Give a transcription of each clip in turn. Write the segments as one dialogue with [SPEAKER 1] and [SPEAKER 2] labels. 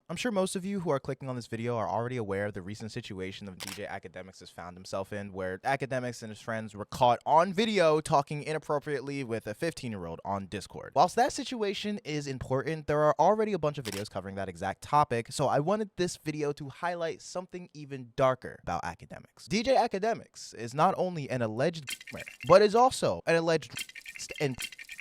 [SPEAKER 1] I'm sure most of you who are clicking on this video are already aware of the recent situation that DJ Akademiks has found himself in, where Akademiks and his friends were caught on video talking inappropriately with a 15-year-old on Discord. Whilst that situation is important, there are already a bunch of videos covering that exact topic, so I wanted this video to highlight something even darker about Akademiks. DJ Akademiks is not only an alleged gamer, but is also an alleged and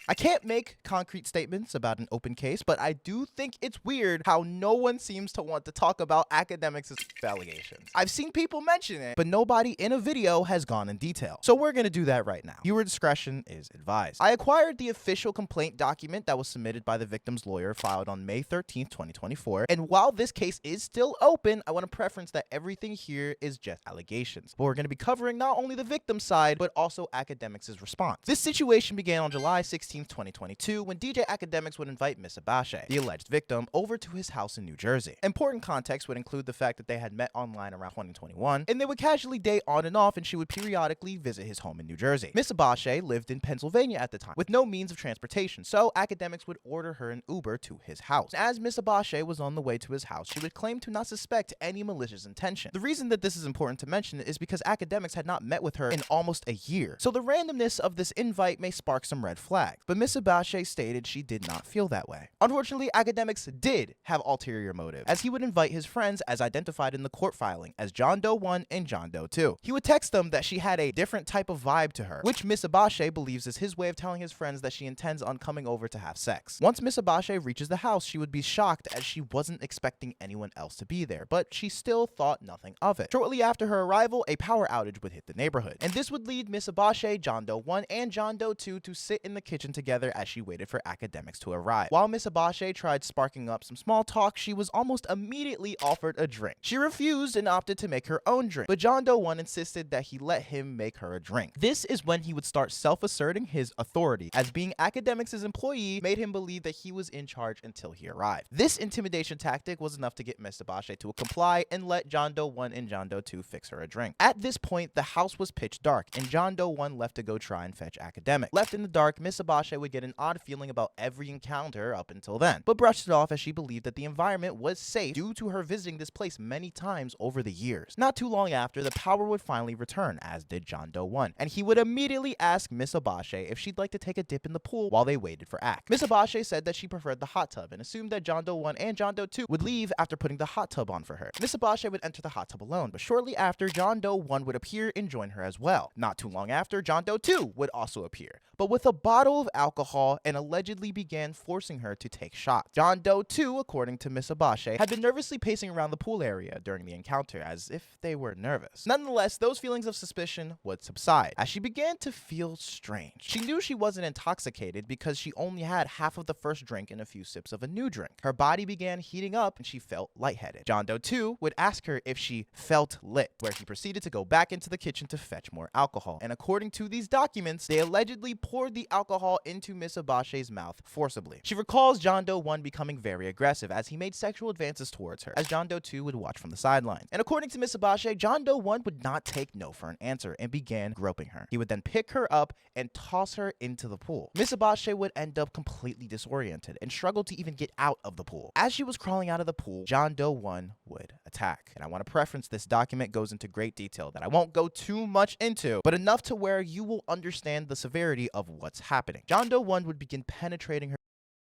[SPEAKER 1] I can't make concrete statements about an open case, but I do think it's weird how no one seems to want to talk about Akademiks' allegations. I've seen people mention it, but nobody in a video has gone in detail. So we're gonna do that right now. Viewer discretion is advised. I acquired the official complaint document that was submitted by the victim's lawyer, filed on May 13th, 2024. And while this case is still open, I want to preference that everything here is just allegations. But we're gonna be covering not only the victim's side, but also Akademiks' response. This situation began on July 16th, 2022, when DJ Akademiks would invite Miss Abashe, the alleged victim, over to his house in New Jersey. Important context would include the fact that they had met online around 2021, and they would casually date on and off, and she would periodically visit his home in New Jersey. Miss Abashe lived in Pennsylvania at the time, with no means of transportation, so Akademiks would order her an Uber to his house. As Miss Abashe was on the way to his house, she would claim to not suspect any malicious intention. The reason that this is important to mention is because Akademiks had not met with her in almost a year, so the randomness of this invite may spark some red flags. But Miss Abashe stated she did not feel that way. Unfortunately, Akademiks did have ulterior motive, as he would invite his friends, as identified in the court filing, as John Doe 1 and John Doe 2. He would text them that she had a different type of vibe to her, which Miss Abashe believes is his way of telling his friends that she intends on coming over to have sex. Once Miss Abashe reaches the house, she would be shocked, as she wasn't expecting anyone else to be there, but she still thought nothing of it. Shortly after her arrival, a power outage would hit the neighborhood, and this would lead Miss Abashe, John Doe 1, and John Doe 2 to sit in the kitchen together as she waited for Akademiks to arrive. While Miss Abashe tried sparking up some small talk, she was almost immediately offered a drink. She refused and opted to make her own drink, but John Doe 1 insisted that he let him make her a drink. This is when he would start self-asserting his authority, as being Akademiks' employee made him believe that he was in charge until he arrived. This intimidation tactic was enough to get Miss Abashe to comply and let John Doe 1 and John Doe 2 fix her a drink. At this point, the house was pitch dark, and John Doe 1 left to go try and fetch Akademiks. Left in the dark, Miss Abashe would get an odd feeling about every encounter up until then, but brushed it off as she believed that the environment was safe due to her visiting this place many times over the years. Not too long after, the power would finally return, as did John Doe 1, and he would immediately ask Miss Abashe if she'd like to take a dip in the pool while they waited for Ak. Miss Abashe said that she preferred the hot tub and assumed that John Doe 1 and John Doe 2 would leave after putting the hot tub on for her. Miss Abashe would enter the hot tub alone, but shortly after, John Doe 1 would appear and join her as well. Not too long after, John Doe 2 would also appear, but with a bottle of alcohol, and allegedly began forcing her to take shots. John Doe 2, according to Miss Abashe, had been nervously pacing around the pool area during the encounter, as if they were nervous. Nonetheless, those feelings of suspicion would subside, as she began to feel strange. She knew she wasn't intoxicated because she only had half of the first drink and a few sips of a new drink. Her body began heating up and she felt lightheaded. John Doe 2 would ask her if she felt lit, where he proceeded to go back into the kitchen to fetch more alcohol. And according to these documents, they allegedly poured the alcohol into Miss Abashe's mouth forcibly. She recalls John Doe 1 becoming very aggressive, as he made sexual advances towards her, as John Doe 2 would watch from the sidelines. And according to Miss Abashe, John Doe 1 would not take no for an answer and began groping her. He would then pick her up and toss her into the pool. Miss Abashe would end up completely disoriented and struggle to even get out of the pool. As she was crawling out of the pool, John Doe 1 would attack. And I want to preference this document goes into great detail that I won't go too much into, but enough to where you will understand the severity of what's happening. John Doe 1 would begin penetrating her,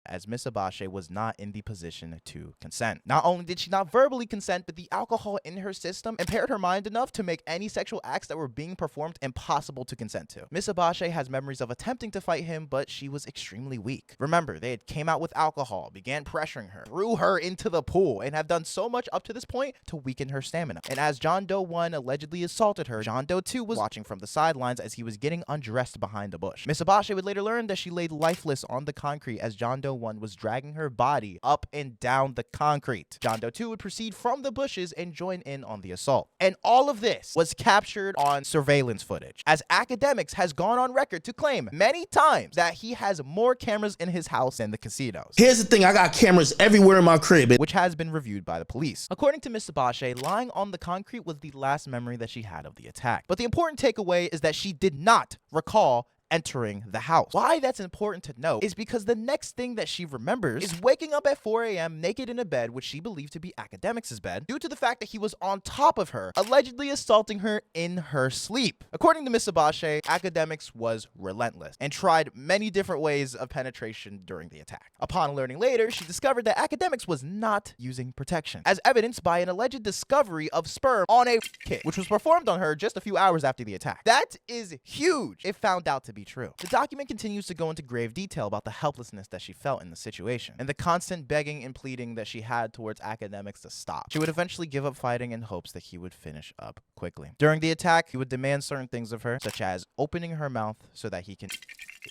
[SPEAKER 1] as Miss Abashe was not in the position to consent. Not only did she not verbally consent, but the alcohol in her system impaired her mind enough to make any sexual acts that were being performed impossible to consent to. Miss Abashe has memories of attempting to fight him, but she was extremely weak. Remember, they had came out with alcohol, began pressuring her, threw her into the pool, and have done so much up to this point to weaken her stamina. And as John Doe 1 allegedly assaulted her, John Doe 2 was watching from the sidelines as he was getting undressed behind a bush. Miss Abashe would later learn that she laid lifeless on the concrete as John Doe 1 was dragging her body up and down the concrete. John Doe 2 would proceed from the bushes and join in on the assault. And all of this was captured on surveillance footage, as Akademiks has gone on record to claim many times that he has more cameras in his house than the casinos.
[SPEAKER 2] Here's the thing, I got cameras everywhere in my crib,
[SPEAKER 1] which has been reviewed by the police. According to Miss Abashe, lying on the concrete was the last memory that she had of the attack. But the important takeaway is that she did not recall entering the house. Why that's important to note is because the next thing that she remembers is waking up at 4 a.m. naked in a bed which she believed to be Akademiks' bed due to the fact that he was on top of her, allegedly assaulting her in her sleep. According to Miss Abache, Akademiks was relentless and tried many different ways of penetration during the attack. Upon learning later, she discovered that Akademiks was not using protection, as evidenced by an alleged discovery of sperm on a kit, which was performed on her just a few hours after the attack. That is huge if found out to be true. The document continues to go into grave detail about the helplessness that she felt in the situation and the constant begging and pleading that she had towards Akademiks to stop. She would eventually give up fighting in hopes that he would finish up quickly. During the attack, he would demand certain things of her, such as opening her mouth so that he can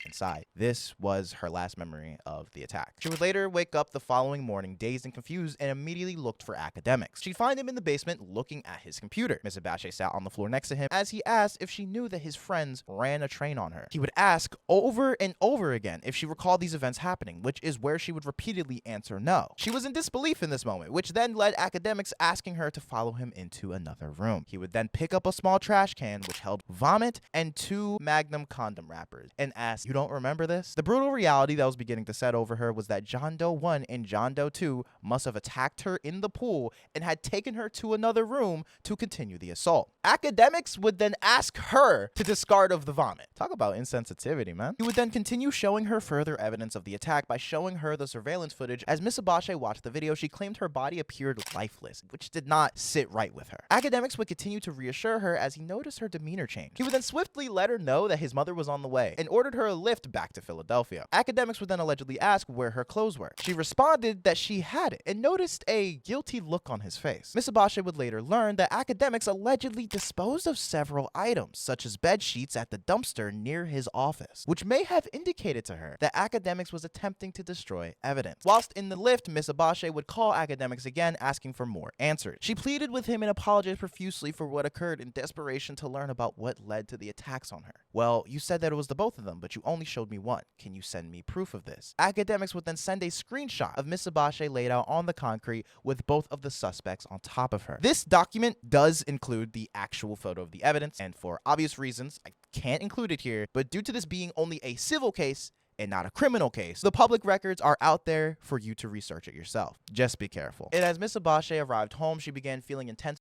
[SPEAKER 1] inside. This was her last memory of the attack. She would later wake up the following morning dazed and confused and immediately looked for Akademiks. She'd find him in the basement looking at his computer. Miss Abache sat on the floor next to him as he asked if she knew that his friends ran a train on her. He would ask over and over again if she recalled these events happening, which is where she would repeatedly answer no. She was in disbelief in this moment, which then led Akademiks asking her to follow him into another room. He would then pick up a small trash can which held vomit and 2 Magnum condom wrappers and ask, "You don't remember this?" The brutal reality that was beginning to set over her was that John Doe 1 and John Doe 2 must have attacked her in the pool and had taken her to another room to continue the assault. Akademiks would then ask her to discard of the vomit. Talk about insensitivity, man. He would then continue showing her further evidence of the attack by showing her the surveillance footage. As Miss Abache watched the video, she claimed her body appeared lifeless, which did not sit right with her. Akademiks would continue to reassure her as he noticed her demeanor change. He would then swiftly let her know that his mother was on the way and ordered her a lift back to Philadelphia. Akademiks would then allegedly ask where her clothes were. She responded that she had it and noticed a guilty look on his face. Miss Abache would later learn that Akademiks allegedly disposed of several items, such as bed sheets at the dumpster near his office, which may have indicated to her that Akademiks was attempting to destroy evidence. Whilst in the lift, Miss Abache would call Akademiks again, asking for more answers. She pleaded with him and apologized profusely for what occurred in desperation to learn about what led to the attacks on her. "Well, you said that it was the both of them, but you only showed me one. Can you send me proof of this?" Akademiks would then send a screenshot of Miss Abache laid out on the concrete with both of the suspects on top of her. This document does include the actual photo of the evidence, and for obvious reasons, I can't include it here, but due to this being only a civil case and not a criminal case, the public records are out there for you to research it yourself. Just be careful. And as Miss Abache arrived home, she began feeling intense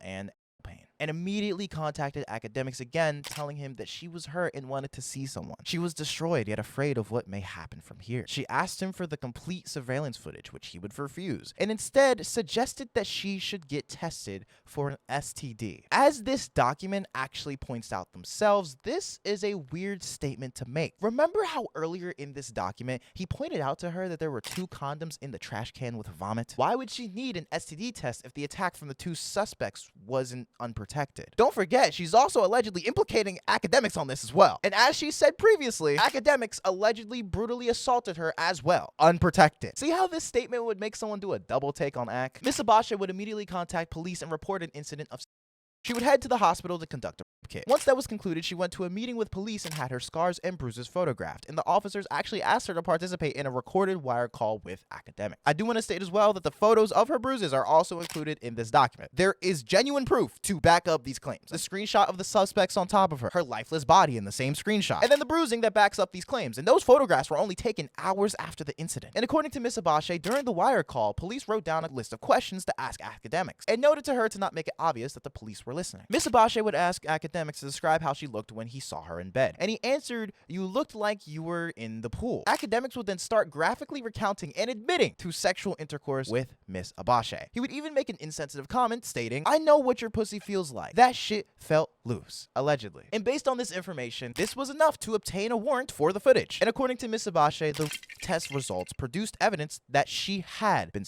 [SPEAKER 1] and pain and immediately contacted Akademiks again, telling him that she was hurt and wanted to see someone. She was destroyed yet afraid of what may happen from here. She asked him for the complete surveillance footage, which he would refuse, and instead suggested that she should get tested for an STD. As this document actually points out themselves, this is a weird statement to make. Remember how earlier in this document he pointed out to her that there were 2 condoms in the trash can with vomit? Why would she need an STD test if the attack from the 2 suspects wasn't unprotected? Don't forget, she's also allegedly implicating Akademiks on this as well. And as she said previously, Akademiks allegedly brutally assaulted her as well, unprotected. See how this statement would make someone do a double take on Ak? Miss Abache would immediately contact police and report an incident of. She would head to the hospital to conduct a kit. Once that was concluded, she went to a meeting with police and had her scars and bruises photographed, and the officers actually asked her to participate in a recorded wire call with Akademiks. I do want to state as well that the photos of her bruises are also included in this document. There is genuine proof to back up these claims. The screenshot of the suspects on top of her lifeless body in the same screenshot, and then the bruising that backs up these claims, and those photographs were only taken hours after the incident. And according to Miss Abache, during the wire call, police wrote down a list of questions to ask Akademiks, and noted to her to not make it obvious that the police were listening. Miss Abache would ask Akademiks to describe how she looked when he saw her in bed, and he answered, "You looked like you were in the pool." Akademiks would then start graphically recounting and admitting to sexual intercourse with Miss Abache. He would even make an insensitive comment stating, "I know what your pussy feels like. That shit felt loose," allegedly. And based on this information, this was enough to obtain a warrant for the footage. And according to Miss Abache, the test results produced evidence that she had been.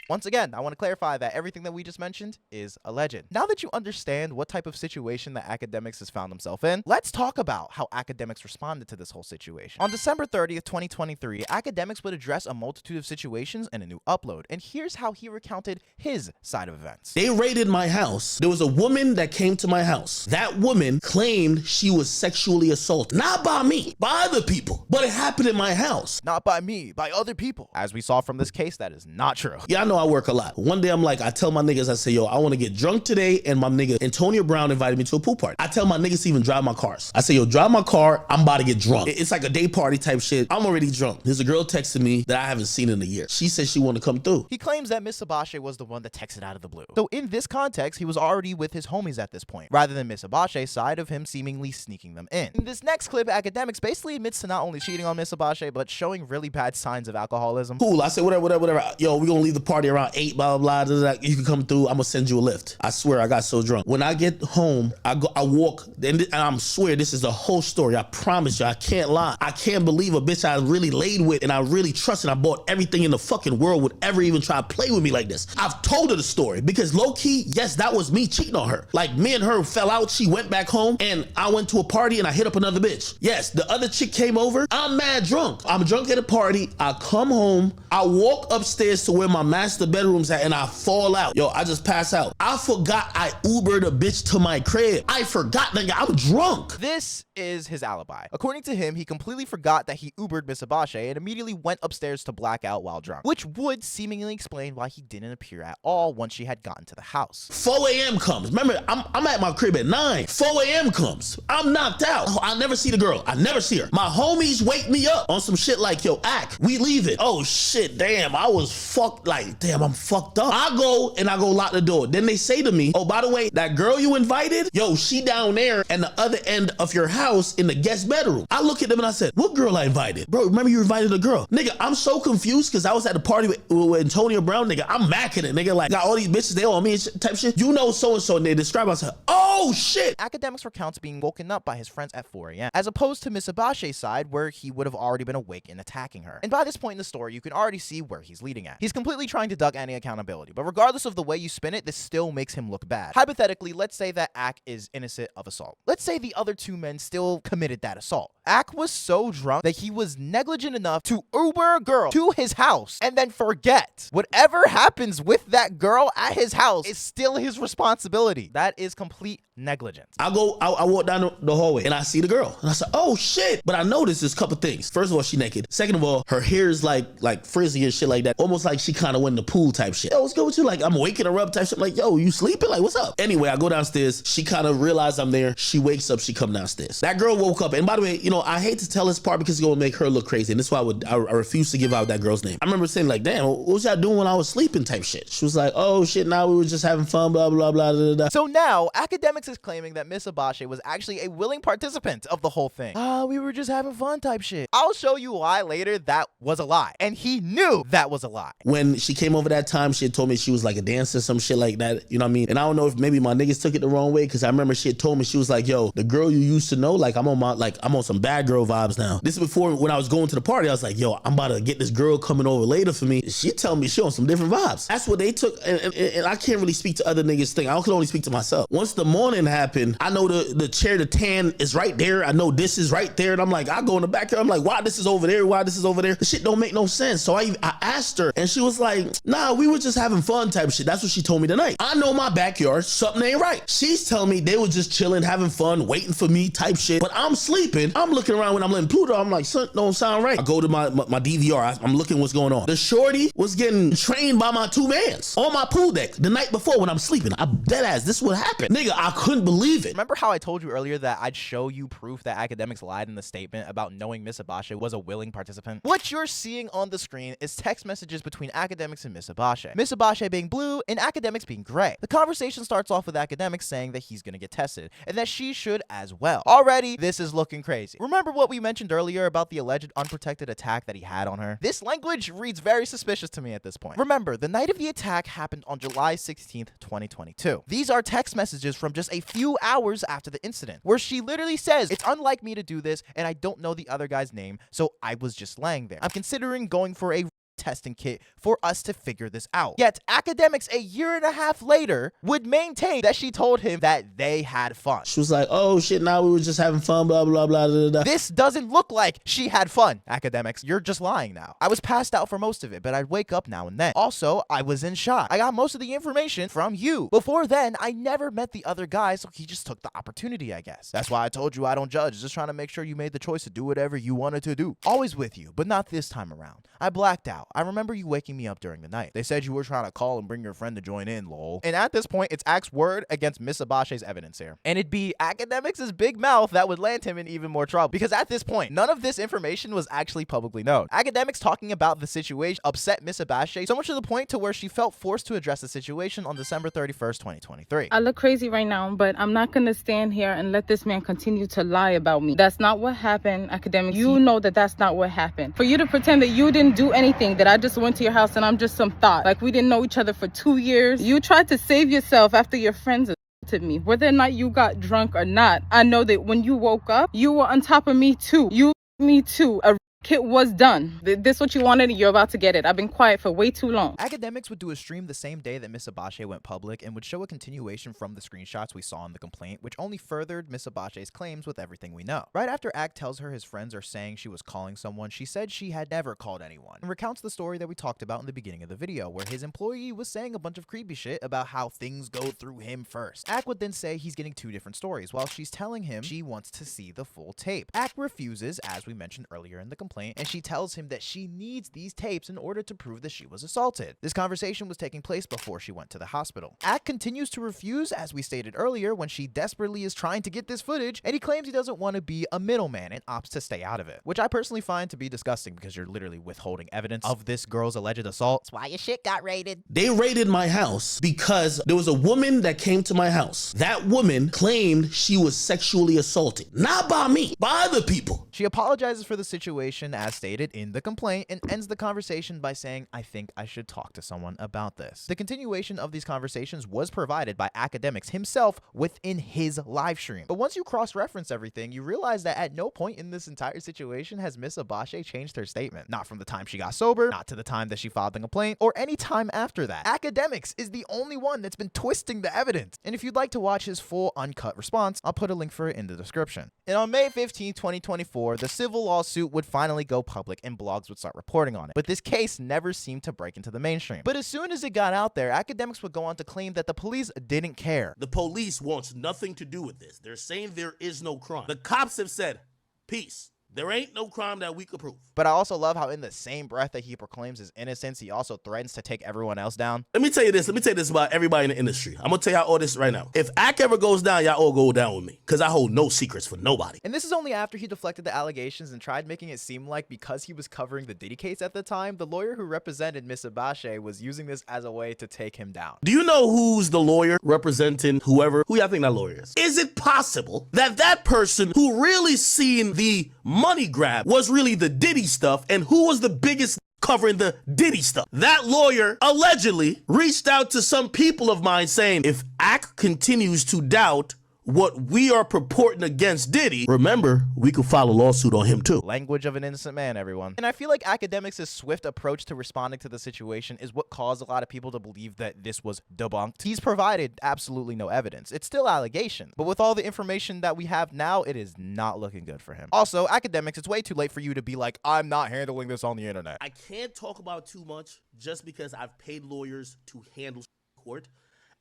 [SPEAKER 1] Once again, I want to clarify that everything that we just mentioned is alleged. Now that you understand what type of situation that Akademiks has found himself in, let's talk about how Akademiks responded to this whole situation. On December 30th, 2023, Akademiks would address a multitude of situations in a new upload, and here's how he recounted his side of events.
[SPEAKER 2] They raided my house. There was a woman that came to my house. That woman claimed she was sexually assaulted. Not by me, by other people, but it happened in my house.
[SPEAKER 1] Not by me, by other people. As we saw from this case, that is not true.
[SPEAKER 2] Y'all know I work a lot. One day I'm like, I tell my niggas, I say, yo, I want to get drunk today, and my nigga Antonio Brown invited me to a pool party. I tell my niggas to even drive my cars. I say, yo, drive my car, I'm about to get drunk. It's like a day party type shit. I'm already drunk. There's a girl texting me that I haven't seen in a year. She said she wanted to come through.
[SPEAKER 1] He claims that Miss Abache was the one that texted out of the blue. So in this context, he was already with his homies at this point, rather than Miss Abache's side of him seemingly sneaking them in. In this next clip, Akademiks basically admits to not only cheating on Miss Abache, but showing really bad signs of alcoholism.
[SPEAKER 2] Cool, I said, whatever. Yo, we gonna leave the party around 8, blah, blah, blah, blah. You can come through, I'm gonna send you a lift. I swear, I got so drunk. When I get home, I walk, and I swear this is the whole story. I promise you, I can't lie. I can't believe a bitch I really laid with and I really trusted. I bought everything in the fucking world would ever even try to play with me like this. I've told her the story because low key, yes, that was me cheating on her. Like me and her fell out, she went back home, and I went to a party and I hit up another bitch. Yes, the other chick came over. I'm mad drunk. I'm drunk at a party. I come home. I walk upstairs to where my master bedroom's at and I fall out. Yo, I just pass out. I forgot I Ubered a bitch to my crib. I forgot, nigga, I'm drunk.
[SPEAKER 1] This is his alibi. According to him, he completely forgot that he Ubered Miss Abache and immediately went upstairs to black out while drunk, which would seemingly explain why he didn't appear at all once she had gotten to the house.
[SPEAKER 2] 4 a.m. comes. Remember, I'm at my crib at 9. 4 a.m. comes. I'm knocked out. I never see the girl. I never see her. My homies wake me up on some shit like, yo, Ak, we leaving. Oh shit, damn, I was fucked. Like, damn, I'm fucked up. I go lock the door. Then they say to me, oh, by the way, that girl you invited, yo, she down there and the other end of your house in the guest bedroom. I look at them and I said, what girl I invited? Bro, remember you invited a girl. Nigga, I'm so confused because I was at the party with Antonio Brown, nigga. I'm macking it, nigga. Like, got all these bitches, they all on me and type shit. You know so-and-so, and they describe us. Oh, shit.
[SPEAKER 1] Akademiks recounts being woken up by his friends at 4 a.m., as opposed to Miss Abache's side, where he would have already been awake and attacking her. And by this point in the story, you can already see where he's leading at. He's completely trying to duck any accountability, but regardless of the way you spin it, this still makes him look bad. Hypothetically, let's say that Ak is innocent of assault. Let's say the other two men still committed that assault. Ak was so drunk that he was negligent enough to Uber a girl to his house and then forget. Whatever happens with that girl at his house is still his responsibility. That is complete negligence.
[SPEAKER 2] I walk down the hallway and I see the girl and I said, oh shit. But I noticed this couple things. First of all, she naked. Second of all, her hair is like frizzy and shit like that. Almost like she kind of went in the pool type shit. Yo, what's good with you? Like, I'm waking her up type shit. Like, yo, you sleeping? Like, what's up? Anyway, I go downstairs. She kind of realized I'm there. She wakes up. She come downstairs. That girl woke up. And by the way, you know, I hate to tell this part because it's going to make her look crazy. And this is why I refuse to give out that girl's name. I remember saying like, damn, what was y'all doing when I was sleeping type shit? She was like, oh shit, now we were just having fun, blah, blah, blah, blah, blah.
[SPEAKER 1] So now, Akademiks is claiming that Miss Abache was actually a willing participant of the whole thing. We were just having fun type shit. I'll show you why later that was a lie. And he knew that was a lie.
[SPEAKER 2] When she came over that time, she had told me she was like a dancer, some shit like that. You know what I mean? And I don't know if maybe my niggas took it the wrong way, because I remember she had told me, she was like, yo, the girl you used to know, like I'm on some bad girl vibes now. This is before, when I was going to the party, I was like, yo, I'm about to get this girl coming over later for me. She tell me she on some different vibes. That's what they took. And I can't really speak to other niggas' thing. I can only speak to myself. Once the morning happened, I know the chair, the tan is right there. I know this is right there. And I'm like, I go in the backyard. I'm like, why this is over there? Why this is over there? The shit don't make no sense. So I asked her and she was like, nah, we were just having fun type of shit. That's what she told me tonight. I know my backyard, something ain't right. She's telling me they were just chilling, having fun, waiting for me type shit. But I'm sleeping. I'm looking around when I'm letting Pluto. I'm like, son, don't sound right. I go to my DVR. I'm looking what's going on. The shorty was getting trained by my two mans on my pool deck the night before when I'm sleeping. I'm dead ass. This is what happened. Nigga, I couldn't believe it.
[SPEAKER 1] Remember how I told you earlier that I'd show you proof that Akademiks lied in the statement about knowing Miss Abache was a willing participant? What you're seeing on the screen is text messages between Akademiks and Miss Abache. Miss Abache being blue and Akademiks being gray. The conversation starts off with Akademiks saying that he's gonna get tested and that she should as well. Already, this is looking crazy. Remember what we mentioned earlier about the alleged unprotected attack that he had on her? This language reads very suspicious to me at this point. Remember, the night of the attack happened on July 16th, 2022. These are text messages from just a few hours after the incident, where she literally says, it's unlike me to do this, and I don't know the other guy's name, so I was just laying there. I'm considering going for a testing kit for us to figure this out. Yet Akademiks a year and a half later would maintain that she told him that they had fun.
[SPEAKER 2] She was like, oh shit, now we were just having fun, blah, blah, blah, blah, blah.
[SPEAKER 1] This doesn't look like she had fun, Akademiks. You're just lying now. I was passed out for most of it, but I'd wake up now and then. Also, I was in shock. I got most of the information from you. Before then, I never met the other guy, so he just took the opportunity, I guess. That's why I told you I don't judge, just trying to make sure you made the choice to do whatever you wanted to do. Always with you, but not this time around. I blacked out. I remember you waking me up during the night. They said you were trying to call and bring your friend to join in, lol. And at this point, it's Ak's word against Miss Abache's evidence here. And it'd be Akademiks' big mouth that would land him in even more trouble. Because at this point, none of this information was actually publicly known. Akademiks talking about the situation upset Miss Abache so much to the point to where she felt forced to address the situation on December 31st, 2023.
[SPEAKER 3] I look crazy right now, but I'm not going to stand here and let this man continue to lie about me. That's not what happened, Akademiks. You know that that's not what happened. For you to pretend that you didn't do anything, that I just went to your house and I'm just some thought, like we didn't know each other for 2 years. You tried to save yourself after your friends assaulted me. Whether or not you got drunk or not, I know that when you woke up, you were on top of me too. Me too. A kit was done. This what you wanted, you're about to get it. I've been quiet for way too long.
[SPEAKER 1] Akademiks would do a stream the same day that Miss Abache went public and would show a continuation from the screenshots we saw in the complaint, which only furthered Miss Abache's claims with everything we know. Right after Ak tells her his friends are saying she was calling someone, she said she had never called anyone, and recounts the story that we talked about in the beginning of the video, where his employee was saying a bunch of creepy shit about how things go through him first. Ak would then say he's getting 2 different stories, while she's telling him she wants to see the full tape. Ak refuses, as we mentioned earlier in the complaint, and she tells him that she needs these tapes in order to prove that she was assaulted. This conversation was taking place before she went to the hospital. Ak continues to refuse, as we stated earlier, when she desperately is trying to get this footage, and he claims he doesn't want to be a middleman and opts to stay out of it, which I personally find to be disgusting because you're literally withholding evidence of this girl's alleged assault. That's why your shit got raided.
[SPEAKER 2] They raided my house because there was a woman that came to my house. That woman claimed she was sexually assaulted. Not by me, by other people.
[SPEAKER 1] She apologizes for the situation as stated in the complaint and ends the conversation by saying, I think I should talk to someone about this. The continuation of these conversations was provided by Akademiks himself within his live stream. But once you cross-reference everything, you realize that at no point in this entire situation has Miss Abache changed her statement. Not from the time she got sober, not to the time that she filed the complaint, or any time after that. Akademiks is the only one that's been twisting the evidence. And if you'd like to watch his full uncut response, I'll put a link for it in the description. And on May 15, 2024, the civil lawsuit would finally go public and blogs would start reporting on it. But this case never seemed to break into the mainstream. But as soon as it got out there, Akademiks would go on to claim that the police didn't care.
[SPEAKER 2] The police wants nothing to do with this. They're saying there is no crime. The cops have said, peace. There ain't no crime that we could prove.
[SPEAKER 1] But I also love how in the same breath that he proclaims his innocence, he also threatens to take everyone else down.
[SPEAKER 2] Let me tell you this. Let me tell you this about everybody in the industry. I'm going to tell y'all all this right now. If Ak ever goes down, y'all all go down with me. Because I hold no secrets for nobody.
[SPEAKER 1] And this is only after he deflected the allegations and tried making it seem like because he was covering the Diddy case at the time, the lawyer who represented Miss Abache was using this as a way to take him down.
[SPEAKER 2] Do you know who's the lawyer representing whoever? Who y'all think that lawyer is? Is it possible that that person who really seen the money grab was really the Diddy stuff, and who was the biggest covering the Diddy stuff? That lawyer allegedly reached out to some people of mine saying, if Ak continues to doubt what we are purporting against Diddy, remember, we could file a lawsuit on him too.
[SPEAKER 1] Language of an innocent man, everyone. And I feel like Akademiks' swift approach to responding to the situation is what caused a lot of people to believe that this was debunked. He's provided absolutely no evidence. It's still allegation. But with all the information that we have now, it is not looking good for him. Also, Akademiks, it's way too late for you to be like, I'm not handling this on the internet.
[SPEAKER 2] I can't talk about too much just because I've paid lawyers to handle court.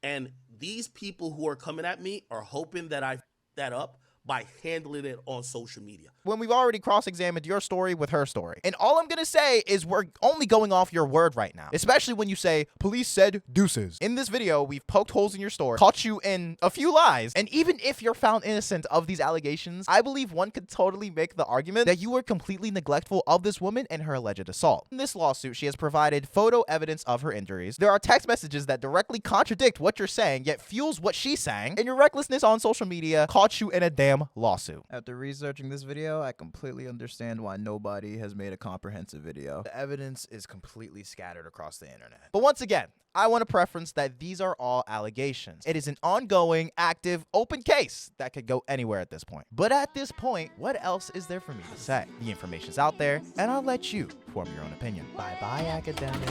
[SPEAKER 2] And these people who are coming at me are hoping that I f that up by handling it on social media.
[SPEAKER 1] When we've already cross-examined your story with her story. And all I'm gonna say is we're only going off your word right now, especially when you say, police said deuces. In this video, we've poked holes in your story, caught you in a few lies, and even if you're found innocent of these allegations, I believe one could totally make the argument that you were completely neglectful of this woman and her alleged assault. In this lawsuit, she has provided photo evidence of her injuries. There are text messages that directly contradict what you're saying, yet fuels what she's saying, and your recklessness on social media caught you in a damn lawsuit. After researching this video, I completely understand why nobody has made a comprehensive video. The evidence is completely scattered across the internet. But once again, I want to preference that these are all allegations. It is an ongoing, active, open case that could go anywhere at this point. But at this point, what else is there for me to say? The information's out there, and I'll let you form your own opinion. Bye-bye, academics.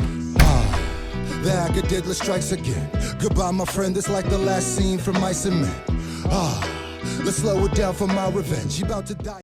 [SPEAKER 4] The academic strikes again. Goodbye, my friend. It's like the last scene from Mice and Men. Let's slow it down for my revenge. You about to die.